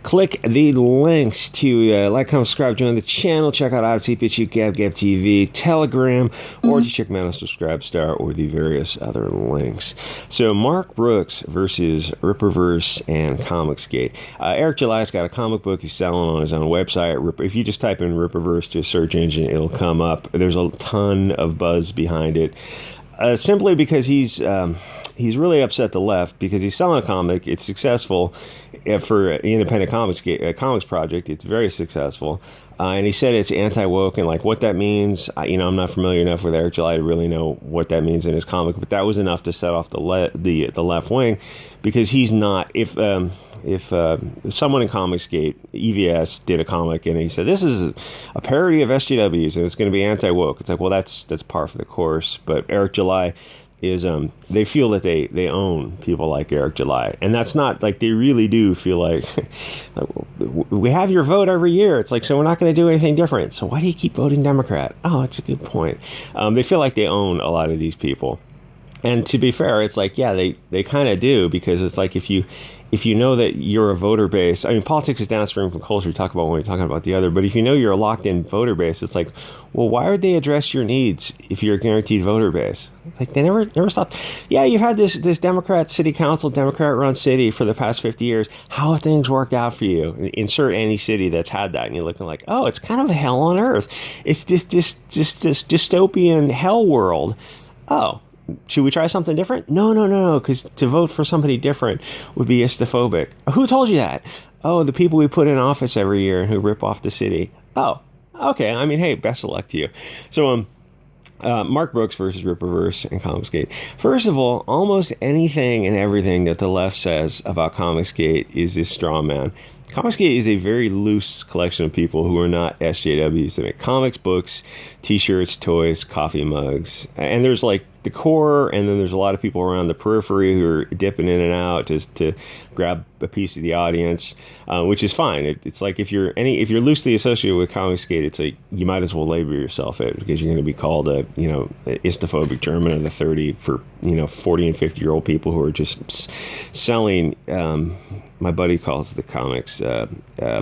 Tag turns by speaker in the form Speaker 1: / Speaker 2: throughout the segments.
Speaker 1: Click the links to like, comment, subscribe, join the channel, check out Odyssey, BitChute, Gab, Gab TV, Telegram, or just check me out on Subscribestar or the various other links. So, Mark Brooks versus RIPPAVERSE and Comicsgate. Eric July's got a comic book he's selling on his own website. If you just type in RIPPAVERSE to a search engine, it'll come up. There's a ton of buzz behind it. Simply because he's really upset the left because he's selling a comic. It's successful for an independent comics project. It's very successful. And he said it's anti-woke, and like what that means, I'm not familiar enough with Eric July to really know what that means in his comic, but that was enough to set off the left wing, because he's not. If someone in Comicsgate, EVS, did a comic and he said this is a parody of SJWs and it's going to be anti-woke, it's like, well, that's par for the course. But Eric July is they feel that they own people like Eric July, and that's not like, they really do feel like we have your vote every year. It's like, so we're not going to do anything different, so why do you keep voting Democrat? Oh, it's a good point. They feel like they own a lot of these people, and to be fair, it's like, yeah, they kind of do, because it's like, if you know that you're a voter base, I mean, politics is downstream from culture, we talk about when we're talking about the other, but if you know you're a locked-in voter base, it's like, well, why would they address your needs if you're a guaranteed voter base? Like, they never stopped. Yeah, you've had this Democrat city council, Democrat-run city for the past 50 years. How have things worked out for you? Insert any city that's had that, and you're looking like, oh, it's kind of a hell on earth. It's this dystopian hell world. Oh, should we try something different? No, because to vote for somebody different would be istophobic. Who told you that? Oh, the people we put in office every year who rip off the city. Oh, okay. I mean, hey, best of luck to you. So, Mark Brooks versus RIPPAVERSE and Comicsgate. First of all, almost anything and everything that the left says about Comicsgate is this straw man. Comicsgate is a very loose collection of people who are not SJWs. They make comics, books, t-shirts, toys, coffee mugs. And there's like the core, and then there's a lot of people around the periphery who are dipping in and out just to grab a piece of the audience, which is fine. It's like, if you're loosely associated with Comicsgate, it's like, you might as well label yourself it, because you're going to be called a istophobic German of the 30 for 40 and 50-year-old people who are just selling. My buddy calls the comics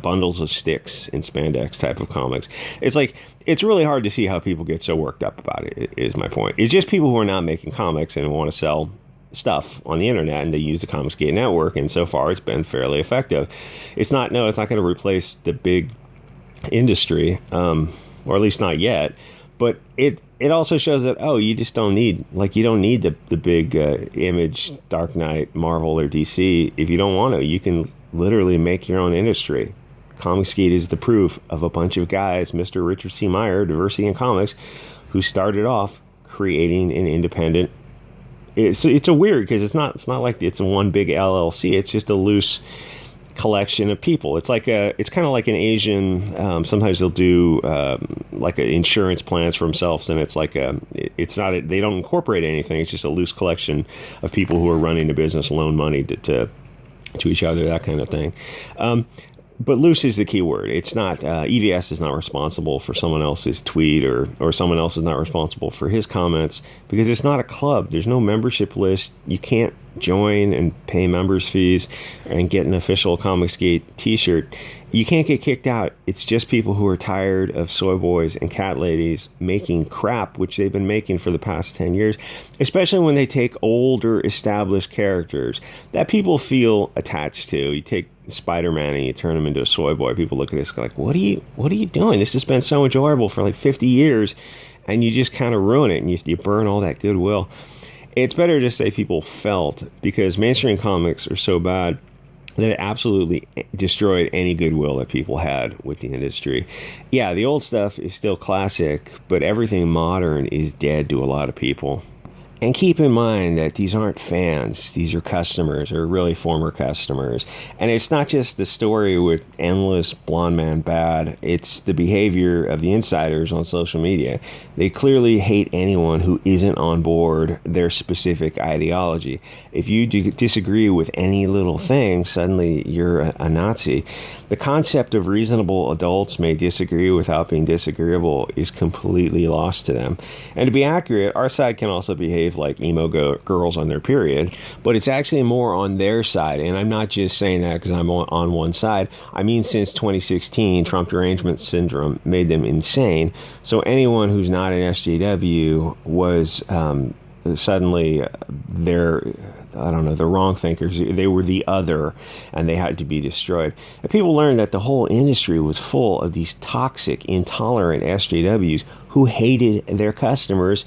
Speaker 1: bundles of sticks in spandex type of comics. It's like, it's really hard to see how people get so worked up about it, is my point. It's just people who are not making comics and want to sell stuff on the internet, and they use the Comicsgate network, and so far it's been fairly effective. It's not going to replace the big industry, or at least not yet, but it also shows that, oh, you just don't need, you don't need the big Image, Dark Knight, Marvel, or DC. If you don't want to, you can literally make your own industry. Comicsgate is the proof of a bunch of guys, Mr. Richard C. Meyer, Diversity in Comics, who started off creating an independent. It's a weird, because it's not like it's a one big LLC. It's just a loose collection of people. It's kind of like an Asian. Sometimes they'll do like insurance plans for themselves, and they don't incorporate anything. It's just a loose collection of people who are running a business, loan money to each other, that kind of thing. But loose is the key word. It's not, EVS is not responsible for someone else's tweet, or someone else is not responsible for his comments, because it's not a club. There's no membership list. You can't join and pay members fees and get an official Comicsgate t-shirt. You can't get kicked out. It's just people who are tired of soy boys and cat ladies making crap, which they've been making for the past 10 years, especially when they take older established characters that people feel attached to. You take Spider-Man and you turn him into a soy boy. People look at this like, what are you doing? This has been so enjoyable for like 50 years, and you just kind of ruin it, and you burn all that goodwill. It's better to say people felt, because mainstream comics are so bad that it absolutely destroyed any goodwill that people had with the industry. Yeah, the old stuff is still classic, but everything modern is dead to a lot of people. And keep in mind that these aren't fans. These are customers, or really former customers. And it's not just the story with Endless, Blonde Man Bad. It's the behavior of the insiders on social media. They clearly hate anyone who isn't on board their specific ideology. If you disagree with any little thing, suddenly you're a Nazi. The concept of reasonable adults may disagree without being disagreeable is completely lost to them. And to be accurate, our side can also behave save like emo girls on their period, but it's actually more on their side. And I'm not just saying that because I'm on one side. I mean, since 2016, Trump derangement syndrome made them insane. So anyone who's not an SJW was suddenly I don't know, the wrong thinkers. They were the other, and they had to be destroyed. And people learned that the whole industry was full of these toxic, intolerant SJWs who hated their customers.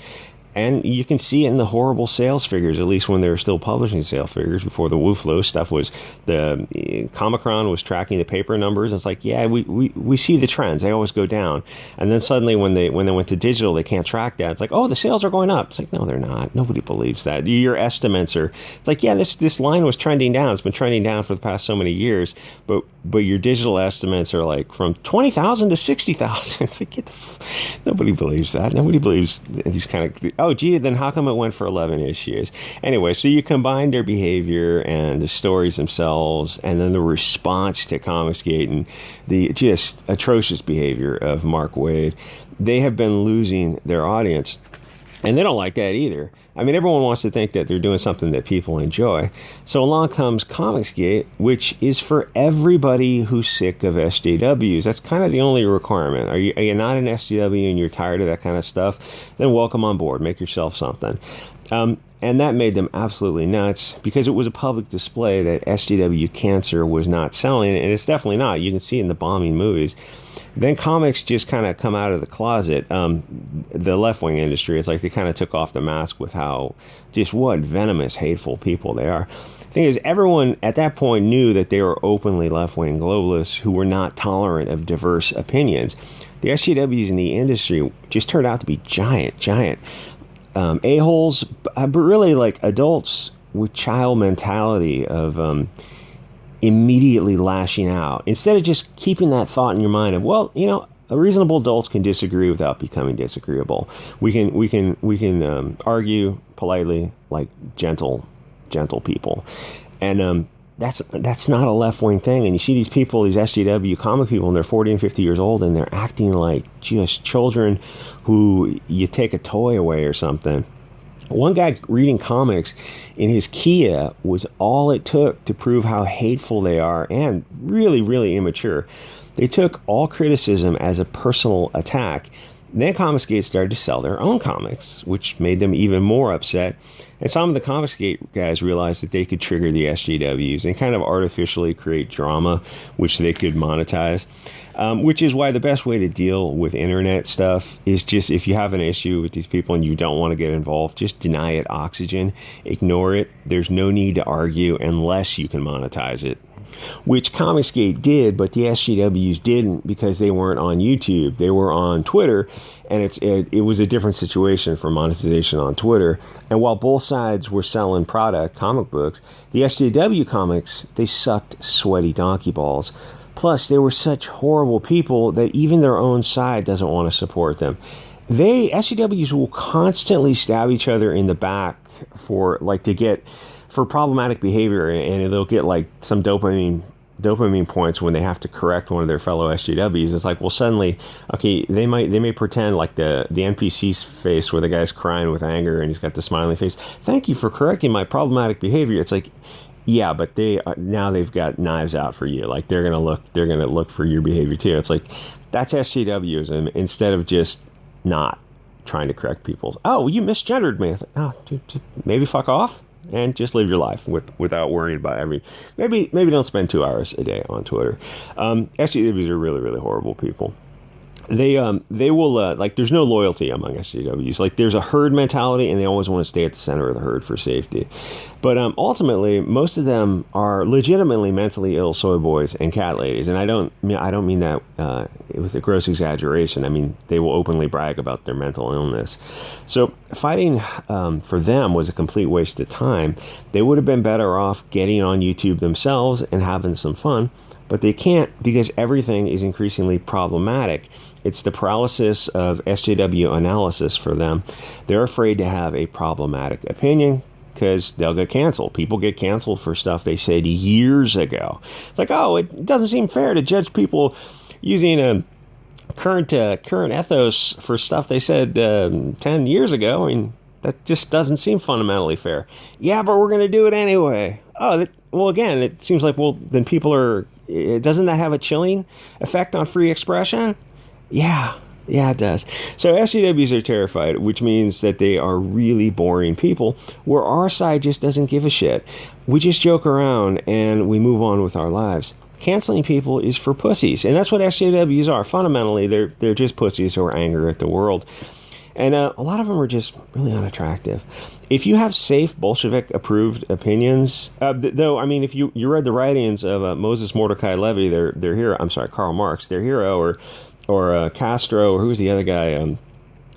Speaker 1: And you can see it in the horrible sales figures, at least when they were still publishing sales figures before the Wooflo stuff was. The Comicron was tracking the paper numbers. It's like, yeah, we see the trends. They always go down. And then suddenly when they went to digital, they can't track that. It's like, oh, the sales are going up. It's like, no, they're not. Nobody believes that. Your estimates are, it's like, yeah, this line was trending down. It's been trending down for the past so many years. But your digital estimates are like from 20,000 to 60,000. It's like, nobody believes that. Nobody believes these kind of, oh, gee, then how come it went for 11 issues? Anyway, so you combine their behavior and the stories themselves, and then the response to Comicsgate and the just atrocious behavior of Mark Waid. They have been losing their audience, and they don't like that either. I mean, everyone wants to think that they're doing something that people enjoy. So along comes Comicsgate, which is for everybody who's sick of SJWs. That's kind of the only requirement. Are you not an SJW and you're tired of that kind of stuff? Then welcome on board. Make yourself something. And that made them absolutely nuts because it was a public display that SJW cancer was not selling, and it's definitely not. You can see it in the bombing movies. Then comics just kind of come out of the closet. The left-wing industry, it's like they kind of took off the mask with how just what venomous, hateful people they are. The thing is, everyone at that point knew that they were openly left-wing globalists who were not tolerant of diverse opinions. The SJWs in the industry just turned out to be giant a-holes, but really like adults with child mentality of immediately lashing out instead of just keeping that thought in your mind of, well, you know, reasonable adults can disagree without becoming disagreeable. We can argue politely like gentle people, and that's not a left-wing thing. And you see these people, these SJW comic people, and they're 40 and 50 years old, and they're acting like just children who you take a toy away or something. One guy reading comics in his Kia was all it took to prove how hateful they are and really, really immature. They took all criticism as a personal attack. Then Comicsgate started to sell their own comics, which made them even more upset. And some of the Comicsgate guys realized that they could trigger the SJWs and kind of artificially create drama, which they could monetize. Which is why the best way to deal with internet stuff is just, if you have an issue with these people and you don't want to get involved, just deny it oxygen, ignore it. There's no need to argue unless you can monetize it. Which Comicsgate did, but the SJWs didn't because they weren't on YouTube. They were on Twitter, and it was a different situation for monetization on Twitter. And while both sides were selling product, comic books, the SJW comics, they sucked sweaty donkey balls. Plus, they were such horrible people that even their own side doesn't want to support them. SJWs will constantly stab each other in the back for problematic behavior, and they'll get like some dopamine points when they have to correct one of their fellow SJWs. It's like, well, suddenly, okay, they may pretend like the NPC's face where the guy's crying with anger and he's got the smiling face. Thank you for correcting my problematic behavior. It's like, yeah, but now they've got knives out for you. Like they're gonna look for your behavior too. It's like, that's SJWism instead of just not trying to correct people. Oh, you misgendered me. It's like, oh, dude, maybe fuck off and just live your life without worrying about maybe don't spend 2 hours a day on Twitter. SJWs are really, really horrible people. They will like, there's no loyalty among SJWs. Like, there's a herd mentality, and they always want to stay at the center of the herd for safety. But ultimately, most of them are legitimately mentally ill soy boys and cat ladies, and I don't mean that with a gross exaggeration. I mean, they will openly brag about their mental illness. So fighting for them was a complete waste of time. They would have been better off getting on YouTube themselves and having some fun. But they can't because everything is increasingly problematic. It's the paralysis of SJW analysis for them. They're afraid to have a problematic opinion because they'll get canceled. People get canceled for stuff they said years ago. It's like, oh, it doesn't seem fair to judge people using a current ethos for stuff they said 10 years ago. I mean, That just doesn't seem fundamentally fair. Yeah, but we're going to do it anyway. Oh, well, again, it seems like, well, then people are, doesn't that have a chilling effect on free expression? Yeah, yeah, it does. So SJWs are terrified, which means that they are really boring people, where our side just doesn't give a shit. We just joke around and we move on with our lives. Canceling people is for pussies, and that's what SJWs are. Fundamentally, they're just pussies who are angry at the world. And a lot of them are just really unattractive. If you have safe Bolshevik-approved opinions, though, I mean, if you read the writings of Moses Mordecai Levy, their hero, I'm sorry, Karl Marx, their hero, or Castro, or who's the other guy?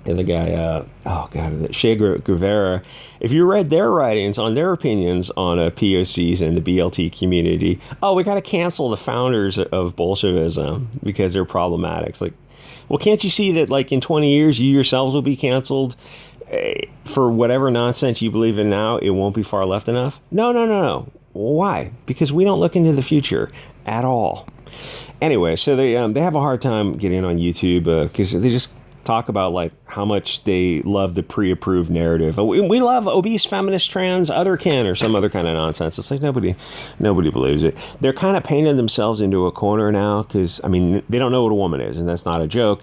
Speaker 1: Oh God, Che Guevara. If you read their writings on their opinions on POCs and the BLT community, oh, we got to cancel the founders of Bolshevism because they're problematic. It's like, well, can't you see that, like, in 20 years, you yourselves will be canceled for whatever nonsense you believe in now? It won't be far left enough? No. Why? Because we don't look into the future at all. Anyway, so they have a hard time getting on YouTube because they just talk about, like, how much they love the pre-approved narrative. We love obese, feminist, trans, otherkin, or some other kind of nonsense. It's like nobody believes it. They're kind of painting themselves into a corner now because, I mean, they don't know what a woman is, and that's not a joke.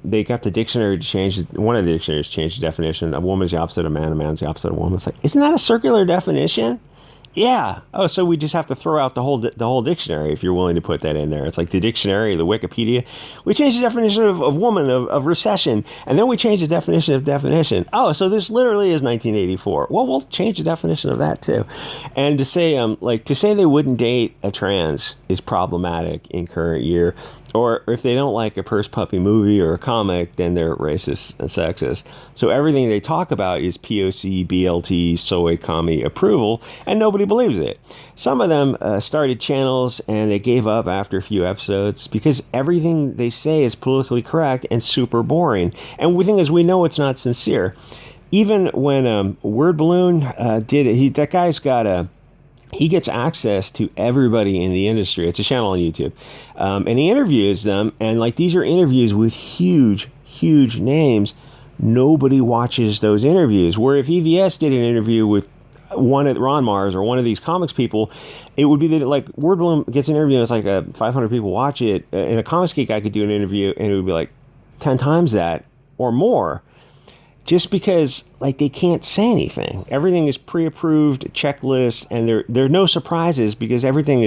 Speaker 1: They got the dictionary to change, one of the dictionaries changed the definition. A woman is the opposite of a man, a man is the opposite of a woman. It's like, isn't that a circular definition? Yeah. Oh, so we just have to throw out the whole dictionary if you're willing to put that in there. It's like the dictionary, the Wikipedia. We changed the definition of woman, of recession, and then we changed the definition of definition. Oh, so this literally is 1984. Well, we'll change the definition of that too. And to say they wouldn't date a trans is problematic in current year. Or if they don't like a purse puppy movie or a comic, then they're racist and sexist. So everything they talk about is POC, BLT, soy, commie approval, and nobody believes it. Some of them started channels and they gave up after a few episodes because everything they say is politically correct and super boring. And the thing is, we know it's not sincere. Even when Word Balloon did it, that guy's got he gets access to everybody in the industry. It's a channel on YouTube. And he interviews them. And, like, these are interviews with huge names. Nobody watches those interviews. Where if EVS did an interview with one of Ron Mars or one of these comics people, it would be that, like, Word Balloon gets an interview and it's like 500 people watch it. And a Comicsgate guy could do an interview and it would be like 10 times that or more. Just because, like, they can't say anything. Everything is pre-approved checklists, and there are no surprises because everything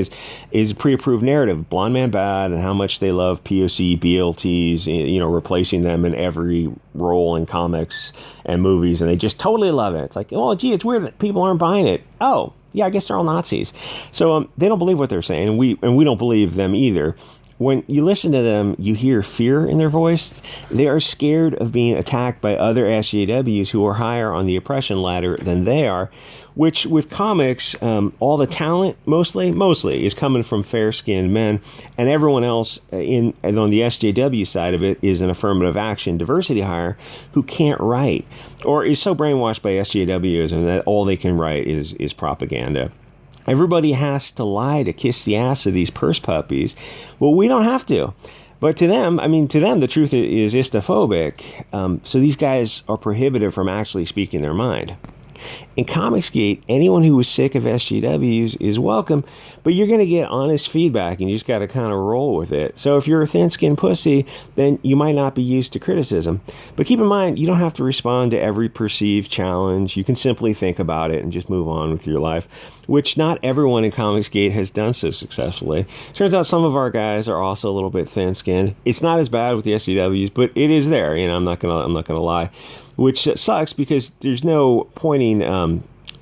Speaker 1: is pre-approved narrative. Blonde Man Bad and how much they love POC, BLTs, you know, replacing them in every role in comics and movies, and they just totally love it. It's like, oh, gee, it's weird that people aren't buying it. Oh, yeah, I guess they're all Nazis. So they don't believe what they're saying, and we don't believe them either. When you listen to them, you hear fear in their voice. They are scared of being attacked by other SJWs who are higher on the oppression ladder than they are, which with comics, all the talent mostly is coming from fair-skinned men, and everyone else and on the SJW side of it is an affirmative action diversity hire who can't write or is so brainwashed by SJWs and that all they can write is propaganda. Everybody has to lie to kiss the ass of these purse puppies. Well, we don't have to. But to them, the truth is istophobic. So these guys are prohibited from actually speaking their mind. In Comicsgate, anyone who was sick of SJWs is welcome, but you're going to get honest feedback, and you just got to kind of roll with it. So if you're a thin-skinned pussy, then you might not be used to criticism. But keep in mind, you don't have to respond to every perceived challenge. You can simply think about it and just move on with your life, which not everyone in Comicsgate has done so successfully. Turns out some of our guys are also a little bit thin-skinned. It's not as bad with the SJWs, but it is there. You know, I'm not gonna lie. Which sucks because there's no pointing.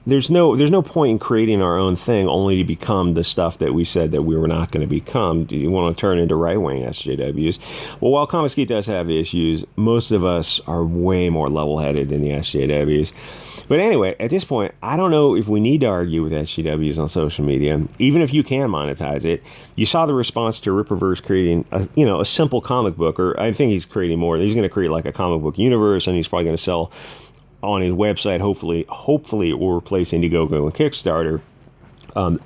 Speaker 1: There's no point in creating our own thing only to become the stuff that we said that we were not going to become. Do you want to turn into right-wing SJWs? Well, while Comicsgate does have issues, most of us are way more level-headed than the SJWs. But anyway, at this point, I don't know if we need to argue with SJWs on social media, even if you can monetize it. You saw the response to RIPPAVERSE creating a simple comic book, or I think he's creating more. He's going to create like a comic book universe, and he's probably going to sell on his website. Hopefully, it will replace Indiegogo and Kickstarter.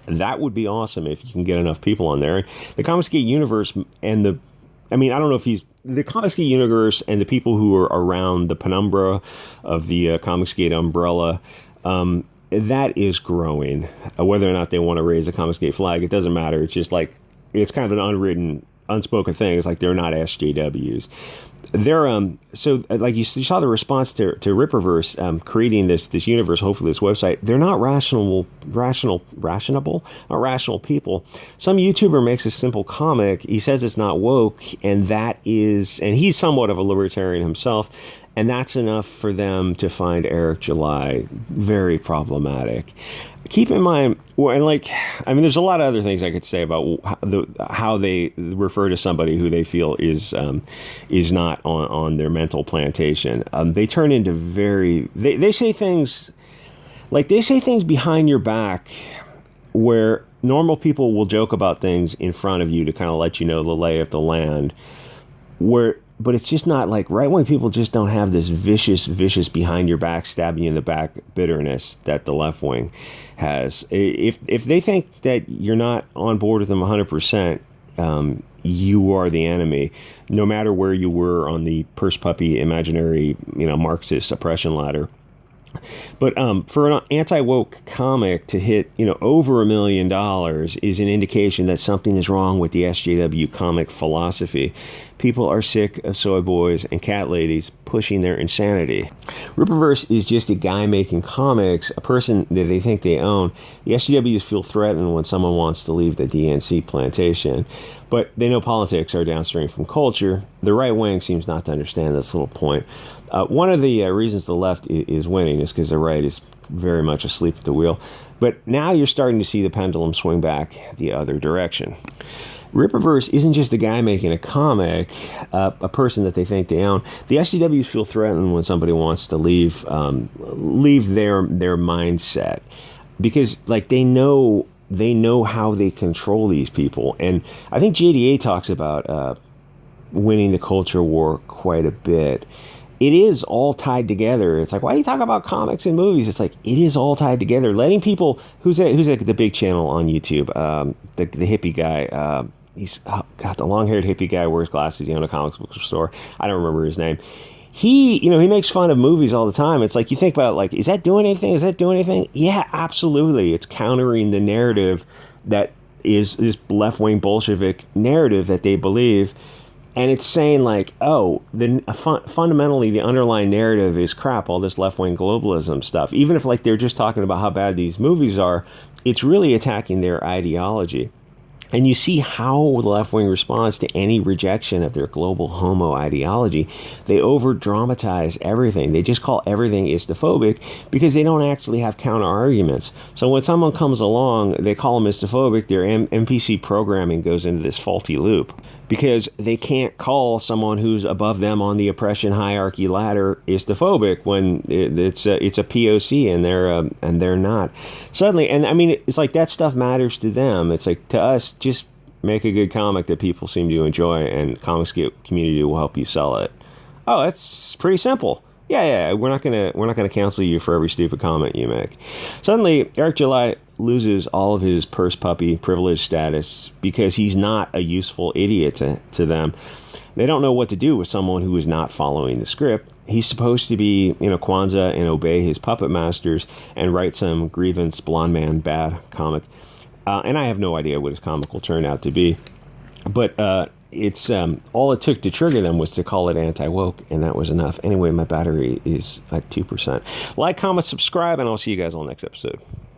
Speaker 1: That would be awesome if you can get enough people on there. The Comicsgate universe and I don't know if he's the Comicsgate universe and the people who are around the penumbra of the Comicsgate umbrella, that is growing. Whether or not they want to raise the Comicsgate flag, it doesn't matter. It's just like, it's kind of an unwritten, unspoken thing. It's like they're not SJWs. They're so like you saw the response to RIPPAVERSE creating this universe, hopefully this website. They're not rational people. Some YouTuber makes a simple comic. He says it's not woke, and he's somewhat of a libertarian himself, and that's enough for them to find Eric July very problematic. Keep in mind, and there's a lot of other things I could say about how they refer to somebody who they feel is not on their mental plantation. They turn into they say things behind your back where normal people will joke about things in front of you to kind of let you know the lay of the land. But it's just not like right-wing people just don't have this vicious behind your back, stabbing you in the back bitterness that the left wing has. If they think that you're not on board with them 100%, you are the enemy, no matter where you were on the purse puppy imaginary, Marxist oppression ladder. But for an anti-woke comic to hit, over $1 million is an indication that something is wrong with the SJW comic philosophy. People are sick of soy boys and cat ladies pushing their insanity. RIPPAVERSE is just a guy making comics, a person that they think they own. The SJWs feel threatened when someone wants to leave the DNC plantation, but they know politics are downstream from culture. The right wing seems not to understand this little point. One of the reasons the left is winning is because the right is very much asleep at the wheel. But now you're starting to see the pendulum swing back the other direction. RIPPAVERSE isn't just a guy making a comic, a person that they think they own. The SJWs feel threatened when somebody wants to leave their mindset, because they know how they control these people. And I think JDA talks about winning the culture war quite a bit. It is all tied together. It's like, why do you talk about comics and movies? It's like, it is all tied together. Letting people, who's the big channel on YouTube, the hippie guy, he's the long-haired hippie guy, wears glasses, he owns a comics book store. I don't remember his name. He makes fun of movies all the time. It's like, you think about is that doing anything? Is that doing anything? Yeah, absolutely. It's countering the narrative that is this left-wing Bolshevik narrative that they believe. And it's saying fundamentally the underlying narrative is crap, all this left-wing globalism stuff. Even if they're just talking about how bad these movies are, it's really attacking their ideology. And you see how the left wing responds to any rejection of their global homo ideology. They over-dramatize everything. They just call everything istophobic because they don't actually have counter-arguments. So when someone comes along, they call them istophobic, their NPC programming goes into this faulty loop, because they can't call someone who's above them on the oppression hierarchy ladder istophobic when it's a POC and they're not. Suddenly, and I mean, it's like that stuff matters to them. It's like, to us, just make a good comic that people seem to enjoy, and Comicsgate community will help you sell it. Oh, that's pretty simple. Yeah, we're not gonna cancel you for every stupid comment you make. Suddenly, Eric July loses all of his purse puppy privilege status because he's not a useful idiot to them. They don't know what to do with someone who is not following the script. He's supposed to be, Kwanzaa and obey his puppet masters and write some grievance blonde man bad comic. And I have no idea what his comic will turn out to be. But it's all it took to trigger them was to call it anti-woke, and that was enough. Anyway, my battery is at 2%. Like, comment, subscribe, and I'll see you guys on the next episode.